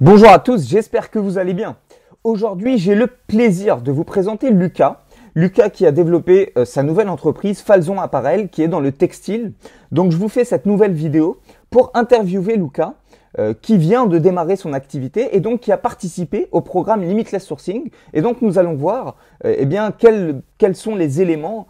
Bonjour à tous, j'espère que vous allez bien. Aujourd'hui, j'ai le plaisir de vous présenter Lucas. Lucas qui a développé sa nouvelle entreprise Falzon Apparel qui est dans le textile. Donc je vous fais cette nouvelle vidéo pour interviewer Lucas qui vient de démarrer son activité et donc qui a participé au programme Limitless Sourcing. Et donc nous allons voir quels sont les éléments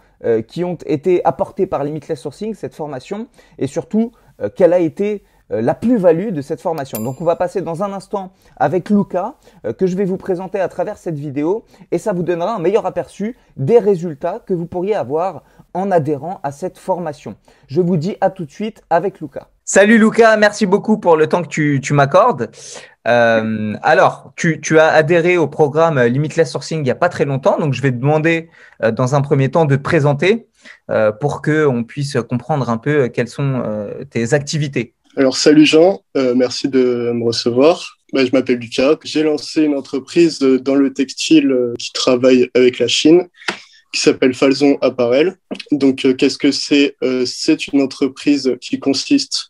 qui ont été apportés par Limitless Sourcing, cette formation, et surtout quelle a été la plus-value de cette formation. Donc on va passer dans un instant avec Lucas que je vais vous présenter à travers cette vidéo et ça vous donnera un meilleur aperçu des résultats que vous pourriez avoir en adhérant à cette formation. Je vous dis à tout de suite avec Lucas. Salut Lucas, merci beaucoup pour le temps que tu m'accordes. Alors, tu as adhéré au programme Limitless Sourcing il n'y a pas très longtemps, donc je vais te demander dans un premier temps de te présenter pour qu'on puisse comprendre un peu quelles sont tes activités. Alors, salut Jean, merci de me recevoir. Je m'appelle Lucas. J'ai lancé une entreprise dans le textile qui travaille avec la Chine, qui s'appelle Falzon Apparel. Donc, qu'est-ce que c'est? C'est une entreprise qui consiste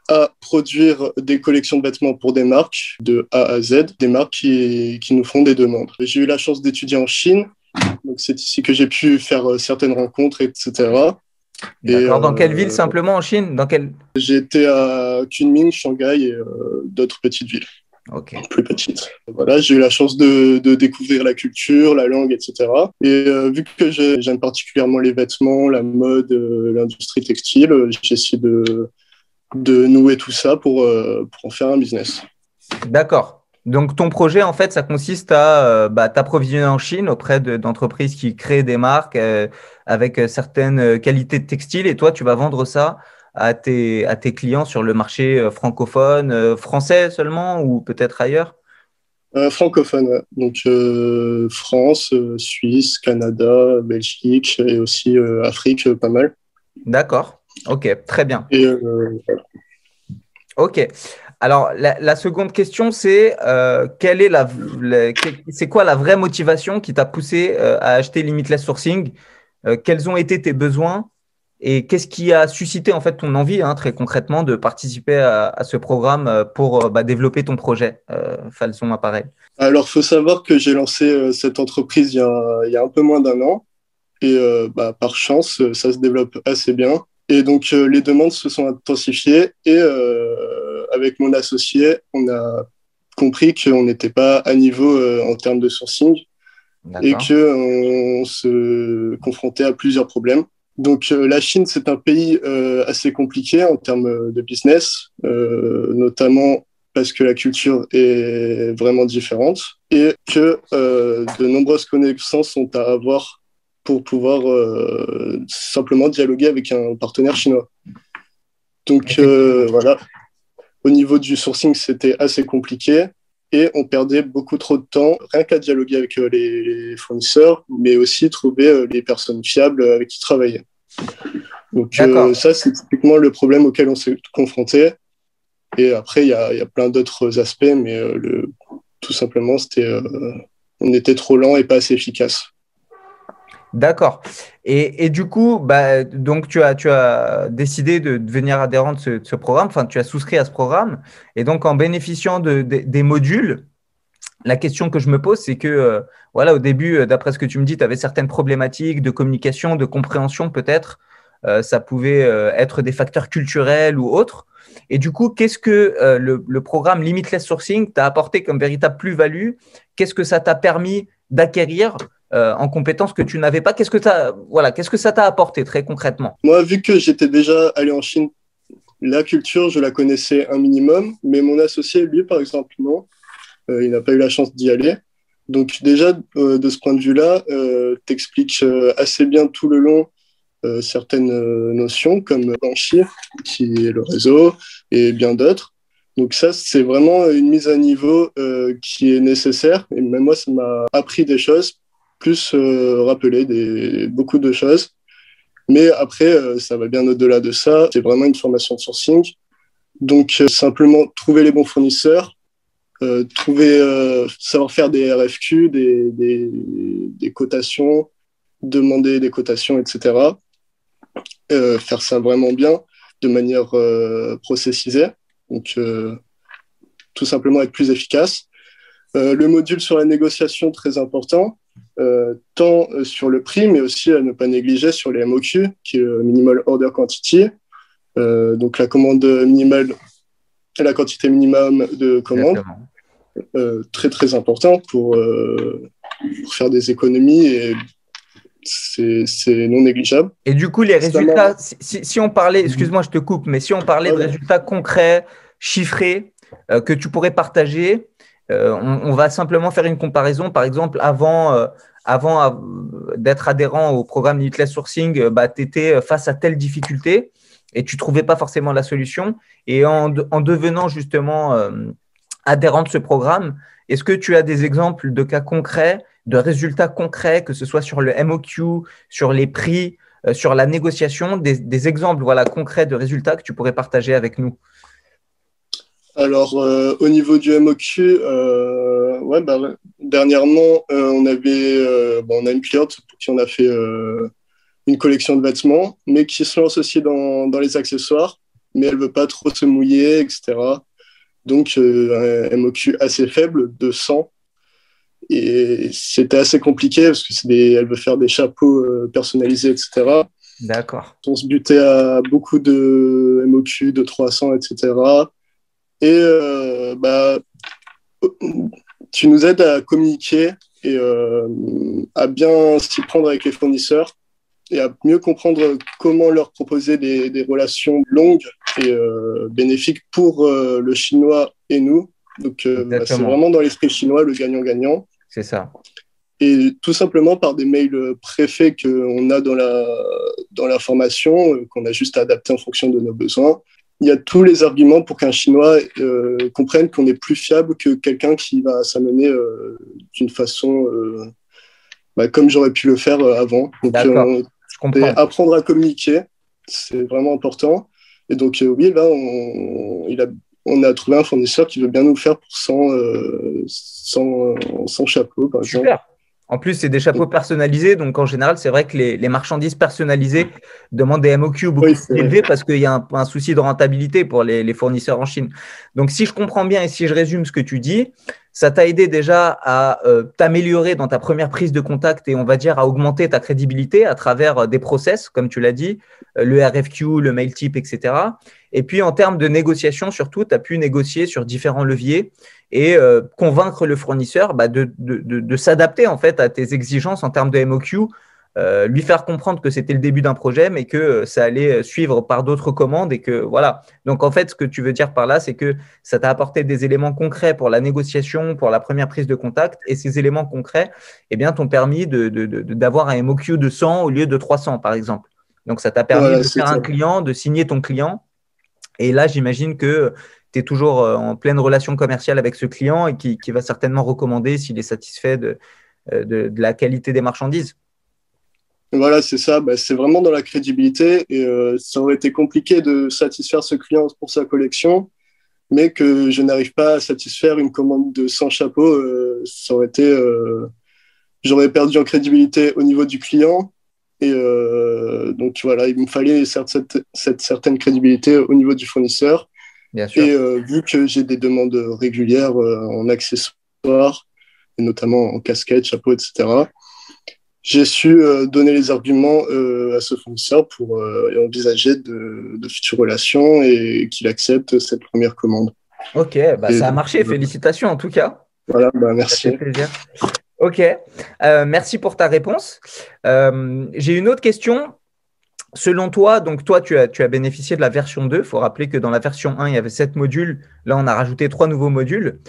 à produire des collections de vêtements pour des marques de A à Z, des marques qui nous font des demandes. J'ai eu la chance d'étudier en Chine, donc c'est ici que j'ai pu faire certaines rencontres, etc. D'accord. Dans quelle ville simplement en Chine? J'ai été à Kunming, Shanghai et d'autres petites villes. Okay. Plus petites. Voilà, j'ai eu la chance de découvrir la culture, la langue, etc. Et vu que j'aime particulièrement les vêtements, la mode, l'industrie textile, j'ai essayé de nouer tout ça pour en faire un business. D'accord. Donc, ton projet, en fait, ça consiste à t'approvisionner en Chine auprès d'entreprises qui créent des marques avec certaines qualités de textile et toi, tu vas vendre ça à tes clients sur le marché francophone, français seulement ou peut-être ailleurs? Francophone, ouais. Donc France, Suisse, Canada, Belgique et aussi Afrique, pas mal. D'accord. Ok, très bien. Et voilà. Ok. Alors, la seconde question, c'est c'est quoi la vraie motivation qui t'a poussé à acheter Limitless Sourcing? Quels ont été tes besoins et qu'est-ce qui a suscité en fait ton envie, très concrètement, de participer à ce programme pour développer ton projet Falzon Apparel? Alors, faut savoir que j'ai lancé cette entreprise il y a un peu moins d'un an et par chance, ça se développe assez bien. Et donc, les demandes se sont intensifiées et avec mon associé, on a compris qu'on n'était pas à niveau en termes de sourcing et qu'on se confrontait à plusieurs problèmes. Donc, la Chine, c'est un pays assez compliqué en termes de business, notamment parce que la culture est vraiment différente et que de nombreuses connaissances sont à avoir pour pouvoir simplement dialoguer avec un partenaire chinois. Donc, voilà. Au niveau du sourcing, c'était assez compliqué et on perdait beaucoup trop de temps, rien qu'à dialoguer avec les fournisseurs, mais aussi trouver les personnes fiables avec qui travailler. Donc ça, c'est typiquement le problème auquel on s'est confronté. Et après, il y a plein d'autres aspects, mais tout simplement, on était trop lent et pas assez efficace. D'accord. Et du coup, donc tu as décidé de devenir adhérent de ce programme, enfin tu as souscrit à ce programme. Et donc en bénéficiant des modules, la question que je me pose, c'est que voilà, au début, d'après ce que tu me dis, tu avais certaines problématiques de communication, de compréhension peut-être. Ça pouvait être des facteurs culturels ou autres. Et du coup, qu'est-ce que le programme Limitless Sourcing t'a apporté comme véritable plus-value? Qu'est-ce que ça t'a permis d'acquérir en compétences que tu n'avais pas? Qu'est-ce que ça t'a apporté très concrètement? Moi, vu que j'étais déjà allé en Chine, la culture, je la connaissais un minimum, mais mon associé, lui, par exemple, non. Il n'a pas eu la chance d'y aller. Donc déjà, de ce point de vue-là, t'expliques assez bien tout le long certaines notions comme Banshee, qui est le réseau, et bien d'autres. Donc ça, c'est vraiment une mise à niveau qui est nécessaire. Et même moi, ça m'a appris des choses, plus rappelé beaucoup de choses. Mais après, ça va bien au-delà de ça. C'est vraiment une formation de sourcing. Donc, simplement trouver les bons fournisseurs, savoir faire des RFQ, des cotations, demander des cotations, etc. Faire ça vraiment bien, de manière processisée. Donc, tout simplement être plus efficace. Le module sur la négociation, très important, tant sur le prix, mais aussi à ne pas négliger sur les MOQ, qui est le Minimal Order Quantity, donc la commande minimale et la quantité minimum de commande. Très très important pour faire des économies et c'est non négligeable. Et du coup, les résultats, si on parlait, excuse-moi, je te coupe, mais si on parlait de résultats concrets, chiffrés, que tu pourrais partager, on va simplement faire une comparaison. Par exemple, avant d'être adhérent au programme Limitless Sourcing, tu étais face à telle difficulté et tu ne trouvais pas forcément la solution. Et en devenant justement adhérent de ce programme, est-ce que tu as des exemples de cas concrets, de résultats concrets, que ce soit sur le MOQ, sur les prix, sur la négociation, des exemples concrets de résultats que tu pourrais partager avec nous? Alors, au niveau du MOQ, dernièrement, on a une cliente pour qui on a fait une collection de vêtements, mais qui se lance aussi dans les accessoires, mais elle ne veut pas trop se mouiller, etc. Donc, un MOQ assez faible, de 100. Et c'était assez compliqué parce que elle veut faire des chapeaux personnalisés, etc. D'accord. On se butait à beaucoup de MOQ de 300, etc. Et tu nous aides à communiquer et à bien s'y prendre avec les fournisseurs et à mieux comprendre comment leur proposer des relations longues et bénéfiques pour le chinois et nous. Donc, c'est vraiment dans l'esprit chinois, le gagnant-gagnant. C'est ça. Et tout simplement par des mails préfaits qu'on a dans la formation, qu'on a juste à adapter en fonction de nos besoins. Il y a tous les arguments pour qu'un Chinois comprenne qu'on est plus fiable que quelqu'un qui va s'amener d'une façon comme j'aurais pu le faire avant. Donc, je comprends. Apprendre à communiquer, c'est vraiment important. Et donc, oui, là, on a trouvé un fournisseur qui veut bien nous faire pour 100 chapeaux, par exemple. Super. En plus, c'est des chapeaux personnalisés. Donc, en général, c'est vrai que les marchandises personnalisées demandent des MOQ beaucoup plus élevés parce qu'il y a un souci de rentabilité pour les fournisseurs en Chine. Donc, si je comprends bien et si je résume ce que tu dis, ça t'a aidé déjà à t'améliorer dans ta première prise de contact et on va dire à augmenter ta crédibilité à travers des process, comme tu l'as dit, le RFQ, le mail type, etc. Et puis, en termes de négociation, surtout, tu as pu négocier sur différents leviers et convaincre le fournisseur de s'adapter en fait à tes exigences en termes de MOQ, lui faire comprendre que c'était le début d'un projet, mais que ça allait suivre par d'autres commandes et que voilà. Donc en fait, ce que tu veux dire par là, c'est que ça t'a apporté des éléments concrets pour la négociation, pour la première prise de contact, et ces éléments concrets, t'ont permis d'avoir un MOQ de 100 au lieu de 300, par exemple. Donc ça t'a permis de faire un client, de signer ton client. Et là, j'imagine que tu es toujours en pleine relation commerciale avec ce client et qui va certainement recommander s'il est satisfait de la qualité des marchandises. Voilà, c'est ça. C'est vraiment dans la crédibilité. Et ça aurait été compliqué de satisfaire ce client pour sa collection, mais que je n'arrive pas à satisfaire une commande de 100 chapeaux, ça aurait été… j'aurais perdu en crédibilité au niveau du client. Et donc voilà, il me fallait cette certaine crédibilité au niveau du fournisseur. Bien sûr. Et vu que j'ai des demandes régulières en accessoires, et notamment en casquette, chapeau, etc., j'ai su donner les arguments à ce fournisseur pour envisager de futures relations et qu'il accepte cette première commande. Ok, ça a marché. Félicitations en tout cas. Voilà, merci. Ça fait plaisir. Ok, merci pour ta réponse. J'ai une autre question. Selon toi, donc toi, tu as bénéficié de la version 2. Il faut rappeler que dans la version 1, il y avait 7 modules. Là, on a rajouté 3 nouveaux modules.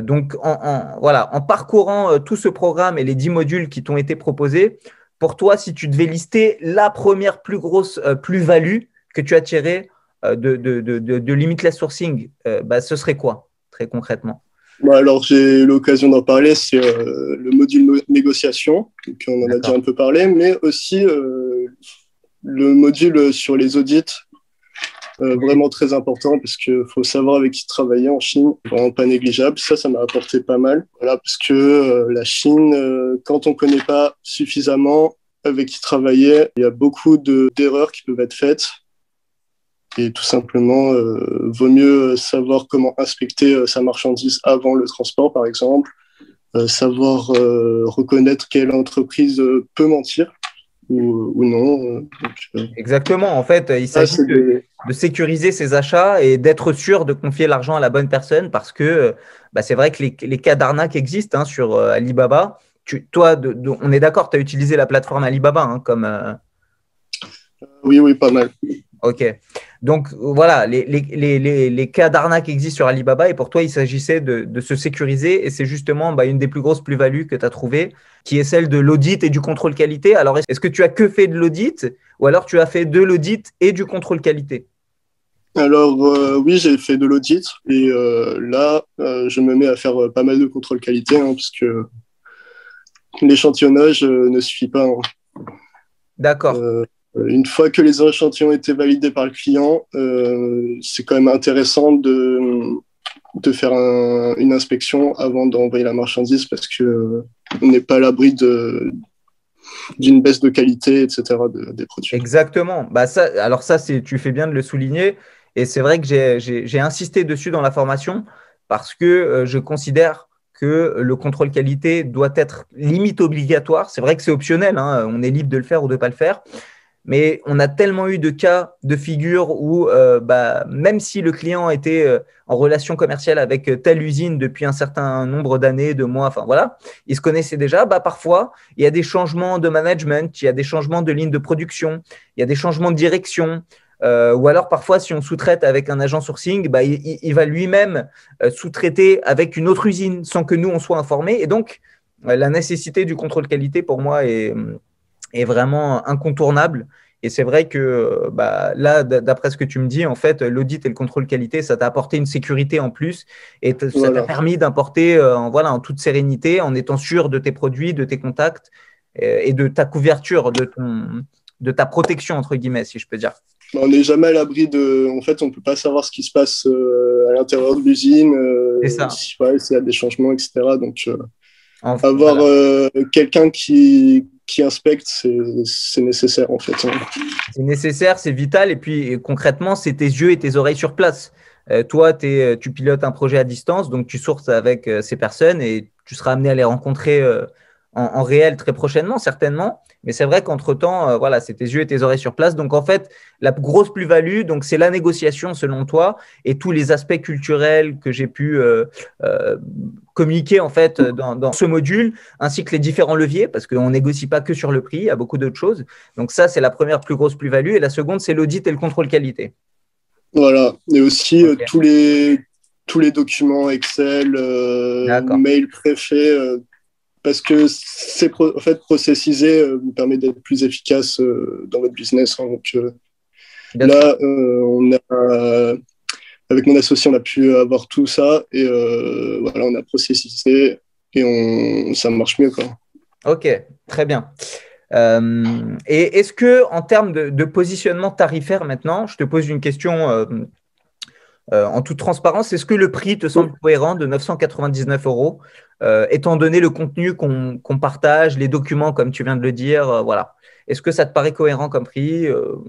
Donc, en parcourant tout ce programme et les 10 modules qui t'ont été proposés, pour toi, si tu devais lister la première plus grosse plus-value que tu as tirée de Limitless Sourcing, ce serait quoi, très concrètement? Alors, j'ai eu l'occasion d'en parler, c'est le module négociation, donc on en a déjà un peu parlé, mais aussi le module sur les audits, vraiment très important parce qu'il faut savoir avec qui travailler en Chine, vraiment pas négligeable. Ça m'a apporté pas mal. Voilà, parce que la Chine, quand on ne connaît pas suffisamment avec qui travailler, il y a beaucoup d'erreurs qui peuvent être faites. Et tout simplement, vaut mieux savoir comment inspecter sa marchandise avant le transport, par exemple, savoir reconnaître quelle entreprise peut mentir ou non. Exactement. En fait, il Ça, s'agit c'est de sécuriser ses achats et d'être sûr de confier l'argent à la bonne personne parce que bah, c'est vrai que les cas d'arnaque existent hein, sur Alibaba. Toi, on est d'accord, tu as utilisé la plateforme Alibaba hein, comme. Oui, oui, pas mal. Ok. Donc voilà, les cas d'arnaque existent sur Alibaba et pour toi, il s'agissait de se sécuriser et c'est justement bah, une des plus grosses plus-values que tu as trouvées qui est celle de l'audit et du contrôle qualité. Alors, est-ce que tu as que fait de l'audit ou alors tu as fait de l'audit et du contrôle qualité? Alors, oui, j'ai fait de l'audit et là, je me mets à faire pas mal de contrôle qualité hein, parce que l'échantillonnage ne suffit pas. Hein. D'accord. Une fois que les échantillons étaient validés par le client, c'est quand même intéressant de faire une inspection avant d'envoyer la marchandise parce que on n'est pas à l'abri d'une baisse de qualité, etc. Des produits. Exactement. Bah ça, alors ça, tu fais bien de le souligner. Et c'est vrai que j'ai insisté dessus dans la formation parce que je considère que le contrôle qualité doit être limite obligatoire. C'est vrai que c'est optionnel, hein, on est libre de le faire ou de ne pas le faire. Mais on a tellement eu de cas de figure où, bah, même si le client était en relation commerciale avec telle usine depuis un certain nombre d'années, de mois, enfin voilà, il se connaissait déjà, bah, parfois, il y a des changements de management, il y a des changements de ligne de production, il y a des changements de direction. Ou alors parfois, si on sous-traite avec un agent sourcing, bah, il va lui-même sous-traiter avec une autre usine sans que nous, on soit informés. Et donc, la nécessité du contrôle qualité, pour moi, est vraiment incontournable. Et c'est vrai que bah, là, d'après ce que tu me dis, en fait, l'audit et le contrôle qualité, ça t'a apporté une sécurité en plus et ça t'a Voilà. permis d'importer voilà, en toute sérénité, en étant sûr de tes produits, de tes contacts et de ta couverture, de ta protection, entre guillemets, si je peux dire. On n'est jamais à l'abri de. En fait, on ne peut pas savoir ce qui se passe à l'intérieur de l'usine, C'est ça. s'il y a des changements, etc. Donc, avoir Voilà. quelqu'un qui inspecte, c'est nécessaire, en fait. Hein. C'est nécessaire, c'est vital. Et puis concrètement, c'est tes yeux et tes oreilles sur place. Toi, tu pilotes un projet à distance, donc tu sources avec ces personnes et tu seras amené à les rencontrer en réel très prochainement, certainement. Mais c'est vrai qu'entre-temps, voilà, c'est tes yeux et tes oreilles sur place. Donc en fait, la grosse plus-value, donc c'est la négociation selon toi et tous les aspects culturels que j'ai pu euh, communiquer en fait dans ce module, ainsi que les différents leviers, parce qu'on négocie pas que sur le prix, il y a beaucoup d'autres choses. Donc ça, c'est la première plus grosse plus-value. Et la seconde, c'est l'audit et le contrôle qualité. Voilà. Et aussi, Ok, tous les documents Excel, d'accord. mail préfets, parce que en fait, processiser vous permet d'être plus efficace dans votre business. Hein. Donc Bien sûr. là, avec mon associé, on a pu avoir tout ça et voilà, on a processisé et ça marche mieux. Quoi. Ok, très bien. Et est-ce que, en termes de positionnement tarifaire maintenant, je te pose une question en toute transparence, est-ce que le prix te semble cohérent de 999 euros, étant donné le contenu qu'on partage, les documents, comme tu viens de le dire, voilà. Est-ce que ça te paraît cohérent comme prix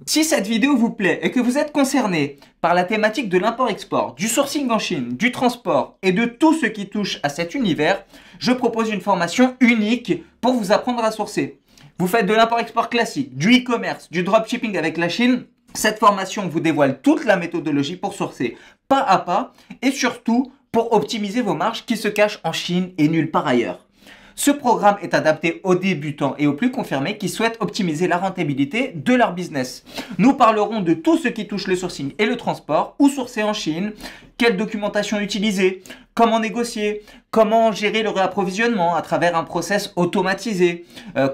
Si cette vidéo vous plaît et que vous êtes concerné par la thématique de l'import-export, du sourcing en Chine, du transport et de tout ce qui touche à cet univers, je propose une formation unique pour vous apprendre à sourcer. Vous faites de l'import-export classique, du e-commerce, du dropshipping avec la Chine. Cette formation vous dévoile toute la méthodologie pour sourcer pas à pas et surtout pour optimiser vos marges qui se cachent en Chine et nulle part ailleurs. Ce programme est adapté aux débutants et aux plus confirmés qui souhaitent optimiser la rentabilité de leur business. Nous parlerons de tout ce qui touche le sourcing et le transport, où sourcer en Chine, quelle documentation utiliser, comment négocier, comment gérer le réapprovisionnement à travers un process automatisé,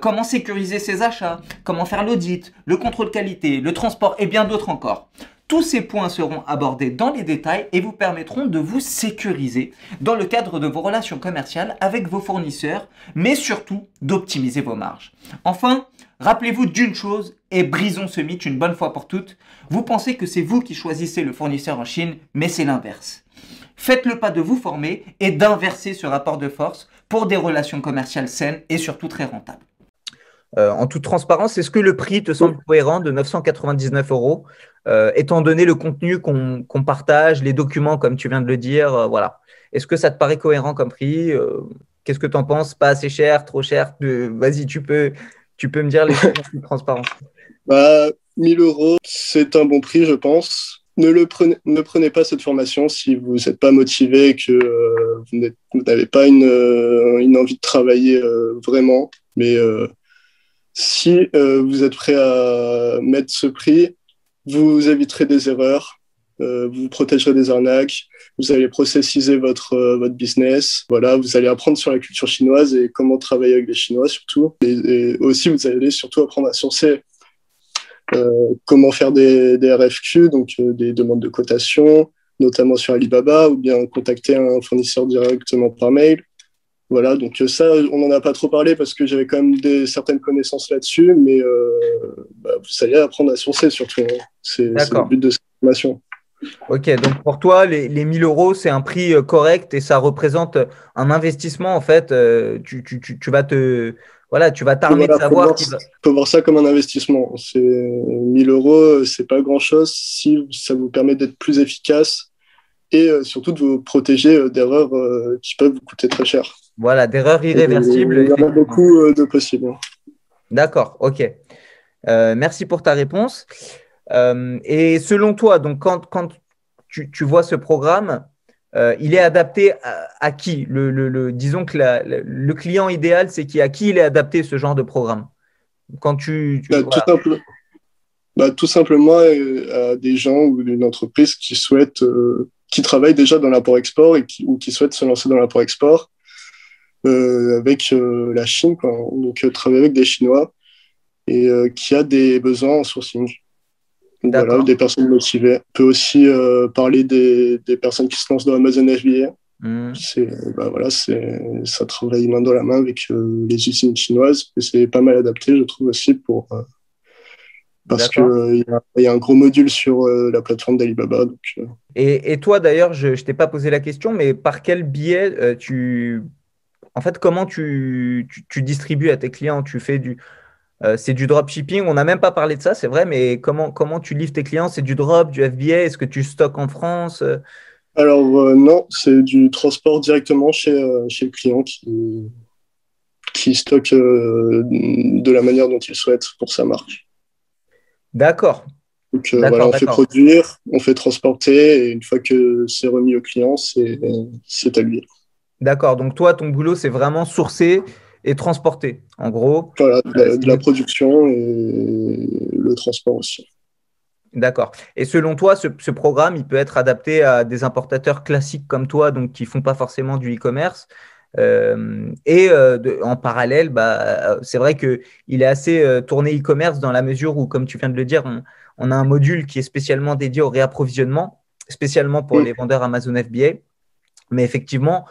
comment sécuriser ses achats, comment faire l'audit, le contrôle qualité, le transport et bien d'autres encore. Tous ces points seront abordés dans les détails et vous permettront de vous sécuriser dans le cadre de vos relations commerciales avec vos fournisseurs, mais surtout d'optimiser vos marges. Enfin, rappelez-vous d'une chose et brisons ce mythe une bonne fois pour toutes. Vous pensez que c'est vous qui choisissez le fournisseur en Chine, mais c'est l'inverse. Faites le pas de vous former et d'inverser ce rapport de force pour des relations commerciales saines et surtout très rentables. En toute transparence, est-ce que le prix te semble cohérent de 999 euros, étant donné le contenu qu'on partage, les documents, comme tu viens de le dire, voilà. Est-ce que ça te paraît cohérent comme prix? Qu'est-ce que tu en penses? Pas assez cher, trop cher? Vas-y, tu peux me dire les choses en toute transparence. 1000 euros, c'est un bon prix, je pense. Ne prenez pas cette formation si vous n'êtes pas motivé et que vous n'avez pas une envie de travailler vraiment. Mais si vous êtes prêt à mettre ce prix, vous éviterez des erreurs, vous vous protégerez des arnaques, vous allez processiser votre business. Voilà, vous allez apprendre sur la culture chinoise et comment travailler avec les Chinois surtout. Et aussi, vous allez surtout apprendre à sourcer. Comment faire des RFQ, donc des demandes de cotation, notamment sur Alibaba, ou bien contacter un fournisseur directement par mail. Voilà, donc ça, on n'en a pas trop parlé parce que j'avais quand même certaines connaissances là-dessus, mais vous allez apprendre à sourcer surtout. Hein. C'est le but de cette formation. Ok, donc pour toi, les 1000 euros, c'est un prix correct et ça représente un investissement en fait. Tu vas tu vas t'armer de savoir faut voir ça comme un investissement. 1000 euros, c'est pas grand-chose si ça vous permet d'être plus efficace et surtout de vous protéger d'erreurs qui peuvent vous coûter très cher. Voilà, d'erreurs irréversibles. Il y en a beaucoup de possibles. D'accord, ok. Merci pour ta réponse. Et selon toi, donc quand tu vois ce programme, il est adapté à qui disons que le client idéal, c'est qui? À qui il est adapté ce genre de programme? Quand tout simplement à des gens ou une entreprise qui souhaitent, qui travaillent déjà dans l'import-export ou qui souhaitent se lancer dans l'import-export avec la Chine, quoi. Donc travailler avec des Chinois et qui a des besoins en sourcing. Donc, voilà, des personnes motivées. On peut aussi parler des personnes qui se lancent dans Amazon FBA. Ça travaille main dans la main avec les usines chinoises et c'est pas mal adapté, je trouve aussi, parce qu'il y a un gros module sur la plateforme d'Alibaba. Et toi, d'ailleurs, je ne t'ai pas posé la question, mais par quel biais en fait, comment tu distribues à tes clients? C'est du dropshipping. On n'a même pas parlé de ça, c'est vrai, mais comment tu livres tes clients? C'est du drop, du FBA? Est-ce que tu stockes en France? Alors, non, c'est du transport directement chez le client qui stocke de la manière dont il souhaite pour sa marque. D'accord. Donc, on fait produire, on fait transporter, et une fois que c'est remis au client, c'est à lui. D'accord. Donc, toi, ton boulot, c'est vraiment sourcer et transporter, en gros. Voilà, de la production et le transport aussi. D'accord. Et selon toi, ce programme, il peut être adapté à des importateurs classiques comme toi, donc qui ne font pas forcément du e-commerce. En parallèle, c'est vrai qu'il est assez tourné e-commerce dans la mesure où, comme tu viens de le dire, on a un module qui est spécialement dédié au réapprovisionnement, spécialement pour les vendeurs Amazon FBA. Mais effectivement,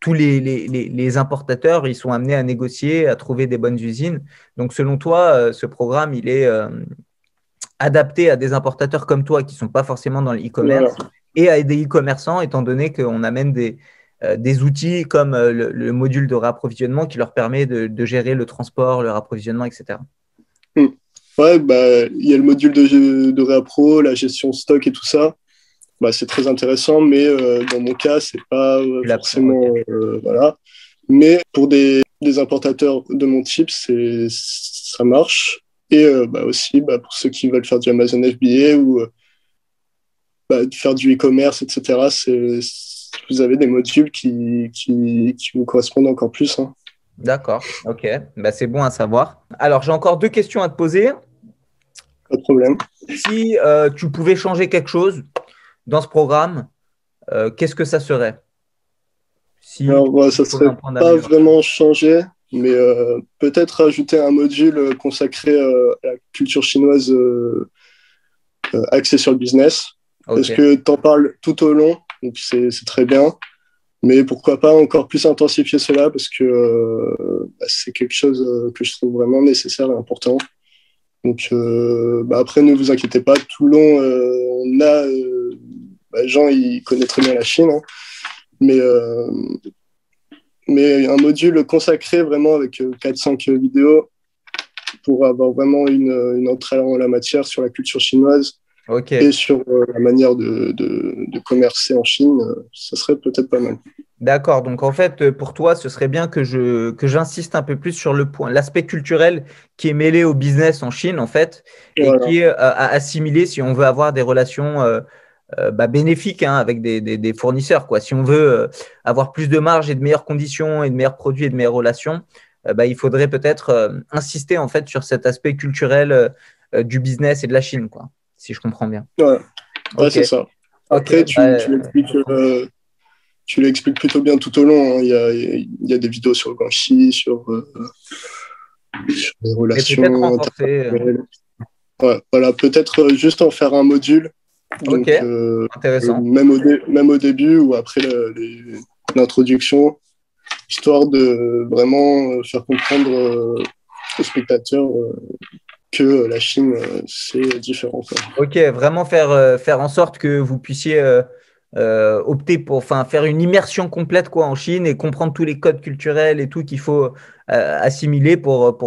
tous les importateurs, ils sont amenés à négocier, à trouver des bonnes usines. Donc, selon toi, ce programme, il est adapté à des importateurs comme toi qui ne sont pas forcément dans le e-commerce et à des e-commerçants, étant donné qu'on amène des outils comme le module de réapprovisionnement qui leur permet de gérer le transport, le réapprovisionnement, etc. Ouais, il y a le module de réappro, la gestion de stock et tout ça. C'est très intéressant, mais dans mon cas, c'est pas forcément voilà. Mais pour des importateurs de mon type, ça marche. Et aussi pour ceux qui veulent faire du Amazon FBA ou faire du e-commerce, etc. Vous avez des modules qui vous correspondent encore plus. Hein. D'accord, ok. C'est bon à savoir. Alors, j'ai encore 2 questions à te poser. Pas de problème. Si tu pouvais changer quelque chose dans ce programme, qu'est-ce que ça serait? Alors, ça ne serait pas vraiment changé, mais peut-être ajouter un module consacré à la culture chinoise axé sur le business. Okay. Parce que tu en parles tout au long, donc c'est très bien. Mais pourquoi pas encore plus intensifier cela, parce que c'est quelque chose que je trouve vraiment nécessaire et important. Donc après, ne vous inquiétez pas, tout le long, on a Jean, il connaît très bien la Chine, hein, mais mais un module consacré vraiment avec 4-5 vidéos pour avoir vraiment une entrée en la matière sur la culture chinoise Ok. et sur la manière de commercer en Chine. Ça serait peut-être pas mal. D'accord. Donc, en fait, pour toi, ce serait bien que j'insiste un peu plus sur le point, l'aspect culturel qui est mêlé au business en Chine, en fait, et Voilà. qui est à assimiler si on veut avoir des relations bénéfiques hein, avec des fournisseurs, quoi. Si on veut avoir plus de marge et de meilleures conditions et de meilleurs produits et de meilleures relations, il faudrait peut-être insister, en fait, sur cet aspect culturel du business et de la Chine, quoi, si je comprends bien. Ouais, ouais, Ok. c'est ça. Ok. Après, Je tu l'expliques plutôt bien tout au long, hein. Il y a des vidéos sur le Guanxi, sur les vais peut-être relations renforcer. interpersonnelles. Ouais, voilà, peut-être juste en faire un module. Ok. Donc, Intéressant. même au début ou après l'introduction, histoire de vraiment faire comprendre aux spectateurs que la Chine, c'est différent, quoi. Ok, vraiment faire en sorte que vous puissiez opter pour, enfin, faire une immersion complète quoi en Chine et comprendre tous les codes culturels et tout qu'il faut assimiler pour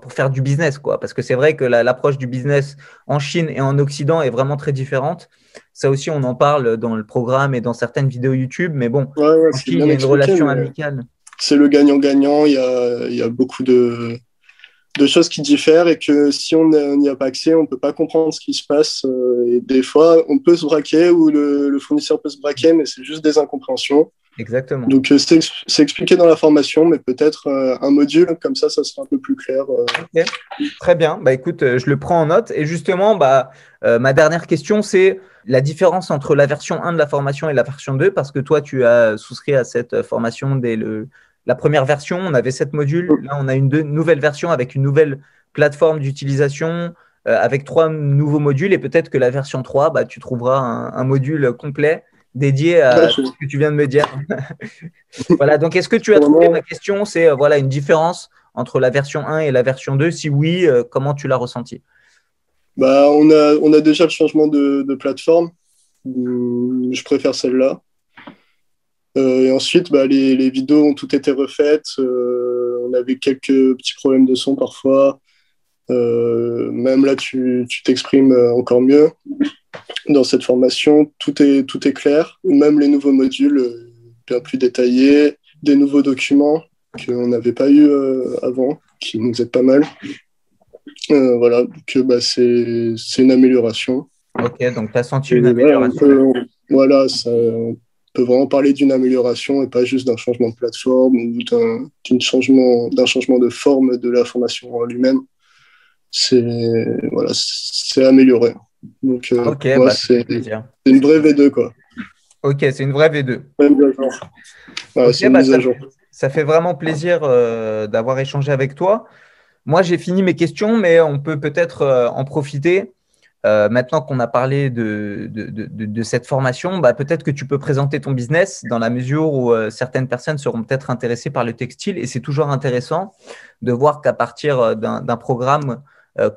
faire du business quoi. Parce que c'est vrai que l'approche du business en Chine et en Occident est vraiment très différente. Ça aussi, on en parle dans le programme et dans certaines vidéos YouTube. Mais bon, Ouais, ouais, en c'est Chine, il bien y a une expliqué, relation mais amicale. c'est le gagnant-gagnant. Il y a beaucoup de choses qui diffèrent et que si on n'y a pas accès, on ne peut pas comprendre ce qui se passe. Et des fois, on peut se braquer ou le fournisseur peut se braquer, mais c'est juste des incompréhensions. Exactement. Donc, c'est expliqué dans la formation, mais peut-être un module, comme ça sera un peu plus clair. Ok, très bien. Bah, écoute, je le prends en note. Et justement, ma dernière question, c'est la différence entre la version 1 de la formation et la version 2, parce que toi, tu as souscrit à cette formation dès la première version. On avait 7 modules. Là, on a une nouvelle version avec une nouvelle plateforme d'utilisation, avec 3 nouveaux modules. Et peut-être que la version 3, tu trouveras un module complet dédié Ouais, à ce que tu viens de me dire. Voilà, donc est-ce que tu as pour le trouvé ma moment, question? C'est voilà une différence entre la version 1 et la version 2. Si oui, comment tu l'as ressenti? on a déjà le changement de plateforme. Je préfère celle-là. Et ensuite, les vidéos ont toutes été refaites. On avait quelques petits problèmes de son parfois. Même là, tu t'exprimes encore mieux. Dans cette formation, tout est clair. Même les nouveaux modules, bien plus détaillés, des nouveaux documents qu'on n'avait pas eu avant, qui nous aident pas mal. Voilà, donc c'est une amélioration. Ok, donc tu as senti Et une ouais, amélioration. voilà, on peut vraiment parler d'une amélioration et pas juste d'un changement de plateforme ou d'un changement de forme de la formation en lui-même. Voilà, c'est amélioré. Donc, Ok, moi, ça fait plaisir. c'est une vraie V2, quoi. Ok, c'est une vraie V2. Pas une mise à jour. Voilà, Ok, c'est une mise à jour. ça fait vraiment plaisir d'avoir échangé avec toi. Moi, j'ai fini mes questions, mais on peut peut-être en profiter. Maintenant qu'on a parlé de cette formation, peut-être que tu peux présenter ton business dans la mesure où certaines personnes seront peut-être intéressées par le textile. Et c'est toujours intéressant de voir qu'à partir d'un programme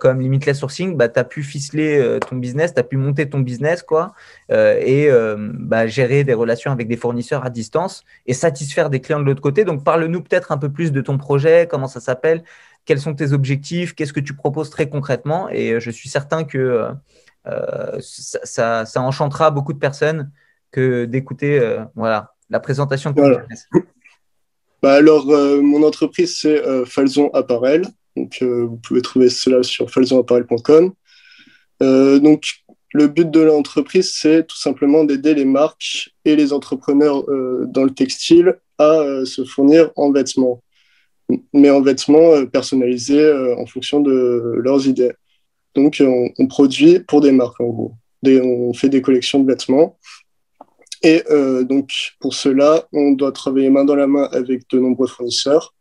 comme Limitless Sourcing, tu as pu ficeler ton business, tu as pu monter ton business quoi, gérer des relations avec des fournisseurs à distance et satisfaire des clients de l'autre côté. Donc, parle-nous peut-être un peu plus de ton projet, comment ça s'appelle, quels sont tes objectifs, qu'est-ce que tu proposes très concrètement. Et je suis certain que ça enchantera beaucoup de personnes que d'écouter voilà, la présentation de ton Voilà. business. Alors, mon entreprise, c'est Falzon Apparel. Donc, vous pouvez trouver cela sur falzonapparel.com. Donc, le but de l'entreprise, c'est tout simplement d'aider les marques et les entrepreneurs dans le textile à se fournir en vêtements, mais en vêtements personnalisés en fonction de leurs idées. Donc, on produit pour des marques, en gros. On fait des collections de vêtements. Et donc, pour cela, on doit travailler main dans la main avec de nombreux fournisseurs.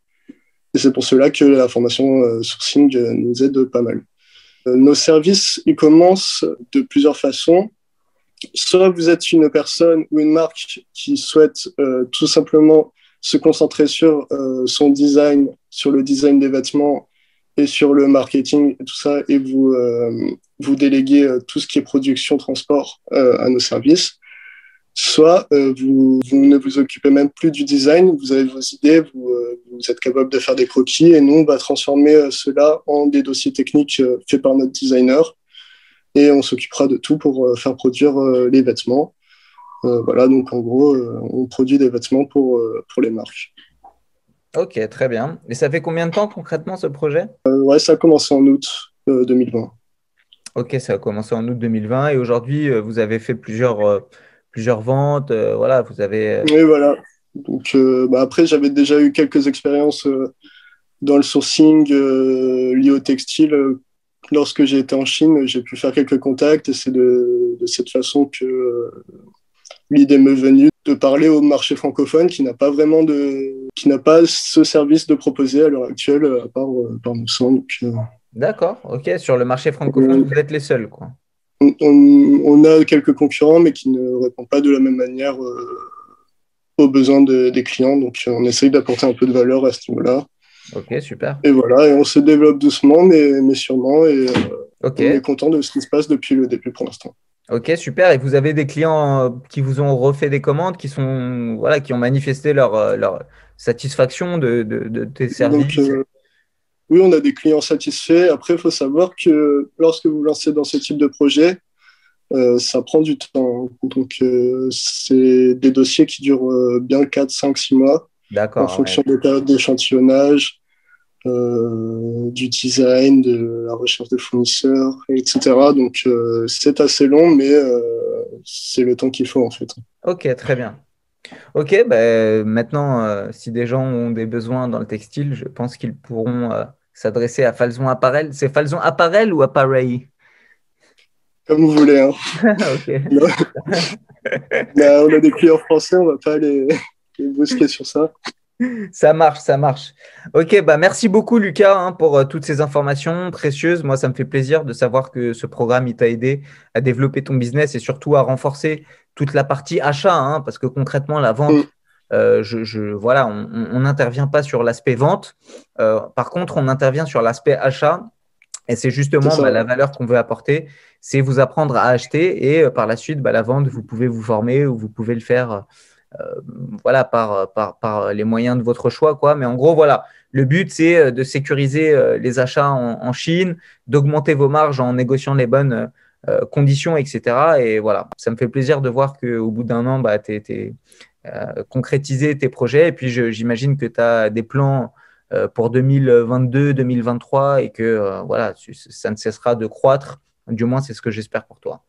Et c'est pour cela que la formation sourcing nous aide pas mal. Nos services, ils commencent de plusieurs façons. Soit vous êtes une personne ou une marque qui souhaite tout simplement se concentrer sur son design, sur le design des vêtements et sur le marketing et tout ça, et vous déléguez tout ce qui est production, transport à nos services. soit vous ne vous occupez même plus du design, vous avez vos idées, vous êtes capable de faire des croquis et nous, on va transformer cela en des dossiers techniques faits par notre designer et on s'occupera de tout pour faire produire les vêtements. Voilà, donc en gros, on produit des vêtements pour les marques. Ok, très bien. Et ça fait combien de temps concrètement ce projet? Ouais, ça a commencé en août 2020. Ok, ça a commencé en août 2020 et aujourd'hui, vous avez fait plusieurs ventes. Voilà, vous avez. Et voilà. Donc après, j'avais déjà eu quelques expériences dans le sourcing lié au textile. Lorsque j'ai été en Chine, j'ai pu faire quelques contacts et c'est de cette façon que l'idée m'est venue de parler au marché francophone qui n'a pas ce service de proposer à l'heure actuelle par Moussan. Donc, D'accord, ok. Sur le marché francophone, vous êtes les seuls, quoi. on a quelques concurrents, mais qui ne répondent pas de la même manière aux besoins des clients. Donc, on essaye d'apporter un peu de valeur à ce niveau-là. Ok, super. Et voilà, et on se développe doucement, mais sûrement, et Ok, on est content de ce qui se passe depuis le début pour l'instant. ok, super. Et vous avez des clients qui vous ont refait des commandes, voilà, qui ont manifesté leur satisfaction de tes Donc, services. oui, on a des clients satisfaits. Après, il faut savoir que lorsque vous vous lancez dans ce type de projet, ça prend du temps. Donc, c'est des dossiers qui durent bien 4, 5, 6 mois en D'accord, ouais. fonction des périodes d'échantillonnage, du design, de la recherche de fournisseurs, etc. Donc, c'est assez long, mais c'est le temps qu'il faut en fait. Ok, très bien. Ok, ben, maintenant, si des gens ont des besoins dans le textile, je pense qu'ils pourront s'adresser à Falzon Apparel. C'est Falzon Apparel ou Appareil? Comme vous voulez. Hein. Ok. Là, on a des clients français, on va pas les brusquer sur ça. Ça marche, ça marche. Ok, bah merci beaucoup Lucas hein, pour toutes ces informations précieuses. Moi, ça me fait plaisir de savoir que ce programme il t'a aidé à développer ton business et surtout à renforcer toute la partie achat, hein, parce que concrètement, la vente, voilà, on n'intervient pas sur l'aspect vente. Par contre, on intervient sur l'aspect achat et c'est C'est justement ça. la valeur qu'on veut apporter, c'est vous apprendre à acheter et par la suite, la vente, vous pouvez vous former ou vous pouvez le faire voilà, par les moyens de votre choix, quoi. Mais en gros, voilà, le but, c'est de sécuriser les achats en Chine, d'augmenter vos marges en négociant les bonnes conditions, etc. Et voilà, ça me fait plaisir de voir qu'au bout d'un an, tu as concrétisé tes projets. Et puis, j'imagine que tu as des plans pour 2022, 2023 et que voilà, ça ne cessera de croître. Du moins, c'est ce que j'espère pour toi.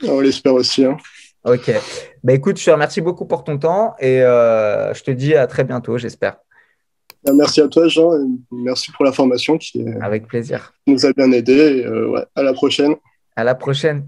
On l'espère aussi. Hein. Ok. Bah, écoute, je te remercie beaucoup pour ton temps et je te dis à très bientôt, j'espère. Merci à toi, Jean, et merci pour la formation qui Avec plaisir. nous a bien aidés. Et, ouais, à la prochaine. À la prochaine.